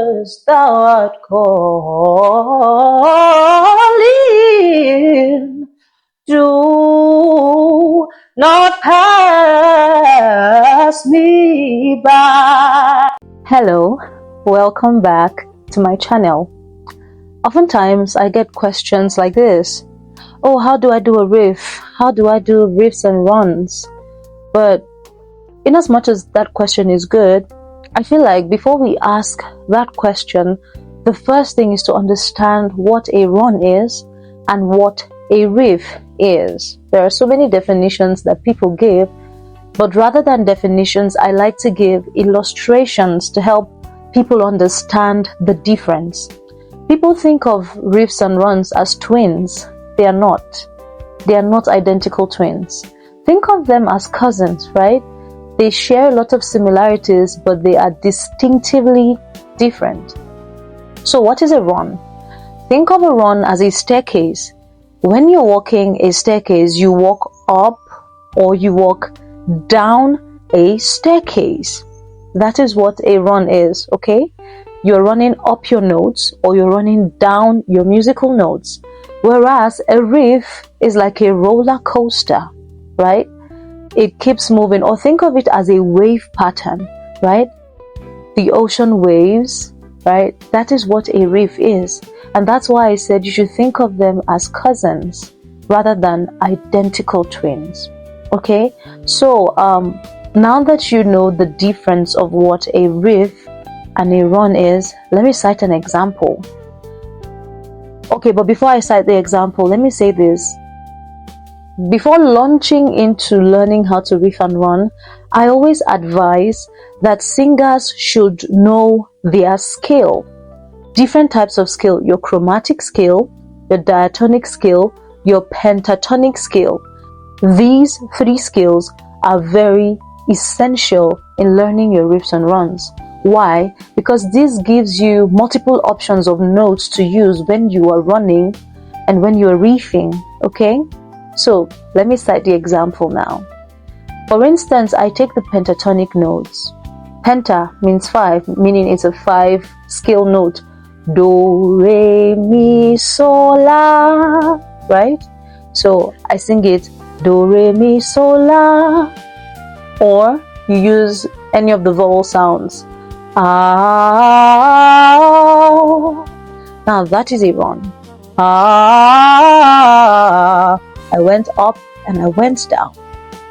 waters thou art calling, do not pass me by. Hello, welcome back to my channel. Oftentimes I get questions like this. Oh, how do I do a riff? How do I do riffs and runs? But in as much as that question is good, I feel like before we ask that question, the first thing is to understand what a run is and what a riff is. There are so many definitions that people give, but rather than definitions, I like to give illustrations to help people understand the difference. People think of riffs and runs as twins. They are not. They are not identical twins. Think of them as cousins, right? They share a lot of similarities, but they are distinctively different. So what is a run? Think of a run as a staircase. When you're walking a staircase, you walk up or you walk down a staircase. That is what a run is, okay? You're running up your notes or you're running down your musical notes. Whereas a riff is like a roller coaster, right? It keeps moving. Or think of it as a wave pattern, right? The ocean waves, right? That is what a riff is. And that's why I said you should think of them as cousins rather than identical twins. Okay? So, now that you know the difference of what a riff and a run is, let me cite an example. Okay, but before I cite the example, let me say this. Before launching into learning how to riff and run, I always advise that singers should know their scale. Different types of scale: your chromatic scale, your diatonic scale, your pentatonic scale. These three scales are very essential in learning your riffs and runs. Why? Because this gives you multiple options of notes to use when you are running and when you are riffing, okay? So let me cite the example now. For instance, I take the pentatonic notes. Penta means 5, meaning it's a 5 scale note. Do, re, mi, so, la, right? So I sing it do, re, mi, so, la. Or you use any of the vowel sounds. Ah. Now that is a run. Ah. I went up and I went down,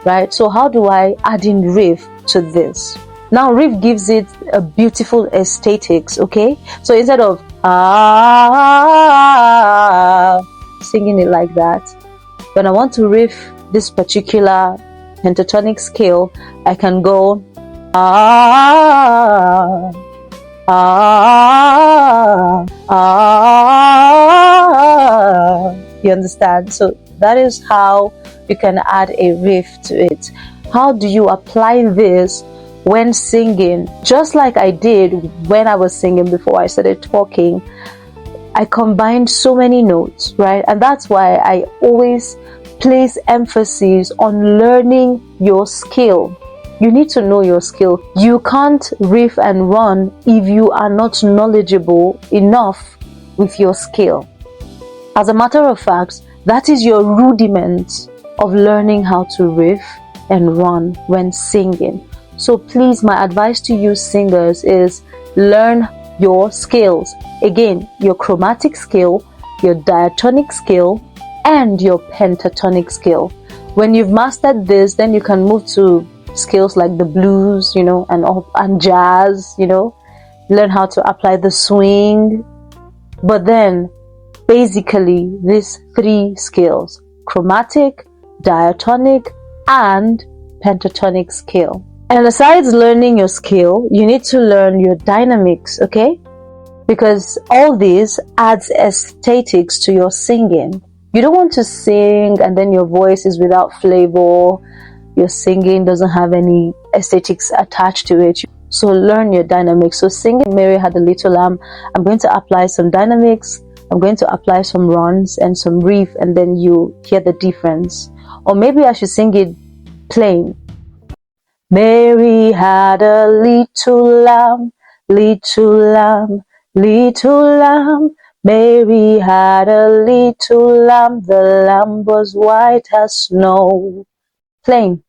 right? So how do I add in riff to this? Now riff gives it a beautiful aesthetics, okay? So instead of singing it like that, when I want to riff this particular pentatonic scale, I can go you understand? So that is how you can add a riff to it. How do you apply this when singing? Just like I did when I was singing before I started talking, I combined so many notes, right? And that's why I always place emphasis on learning your skill. You need to know your skill. You can't riff and run if you are not knowledgeable enough with your skill. As a matter of fact, that is your rudiment of learning how to riff and run when singing. So please, my advice to you singers is learn your scales. Again, your chromatic scale, your diatonic scale, and your pentatonic scale. When you've mastered this, then you can move to scales like the blues, and jazz, learn how to apply the swing. But then basically these 3 scales: chromatic, diatonic, and pentatonic scale. And besides learning your scale, you need to learn your dynamics, okay? Because all this adds aesthetics to your singing. You don't want to sing and then your voice is without flavor. Your singing doesn't have any aesthetics attached to it. So learn your dynamics. So singing Mary Had a Little Lamb, I'm going to apply some dynamics. I'm going to apply some runs and some riff, and then you hear the difference. Or maybe I should sing it plain. Mary had a little lamb little lamb. Mary had a little lamb. The lamb was white as snow. Plain.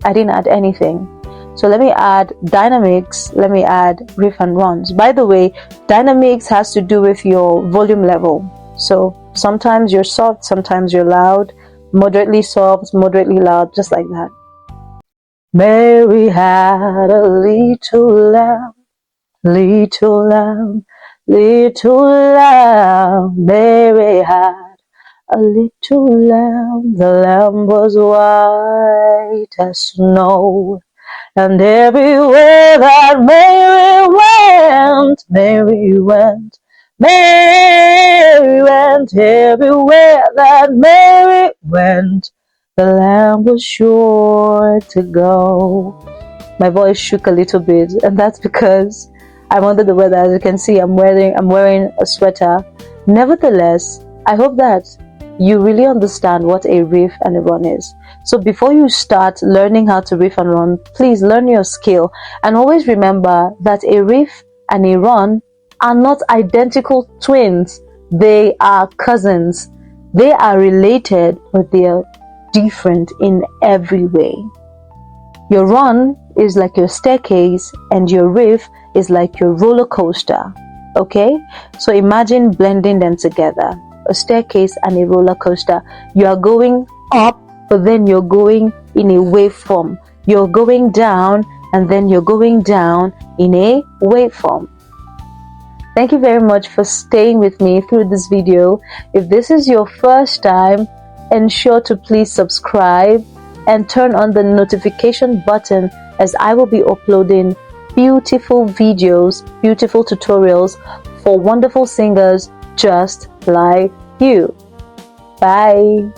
I didn't add anything. So let me add dynamics, let me add riff and runs. By the way, dynamics has to do with your volume level. So sometimes you're soft, sometimes you're loud, moderately soft, moderately loud, just like that. Mary had a little lamb, little lamb, little lamb. Mary had a little lamb. The lamb was white as snow. And everywhere that Mary went, Mary went, Mary went, everywhere that Mary went, the lamb was sure to go. My voice shook a little bit, and that's because I'm under the weather. As you can see, I'm wearing a sweater. Nevertheless, I hope that you really understand what a riff and a run is. So before you start learning how to riff and run, please learn your skill, and always remember that a riff and a run are not identical twins. They are cousins. They are related, but they are different in every way. Your run is like your staircase and your riff is like your roller coaster. Okay? So imagine blending them together. A staircase and a roller coaster. You are going up, but then you're going in a waveform. You're going down, and then you're going down in a waveform. Thank you very much for staying with me through this video. If this is your first time, ensure to please subscribe and turn on the notification button, as I will be uploading beautiful videos, beautiful tutorials for wonderful singers just like you. Bye.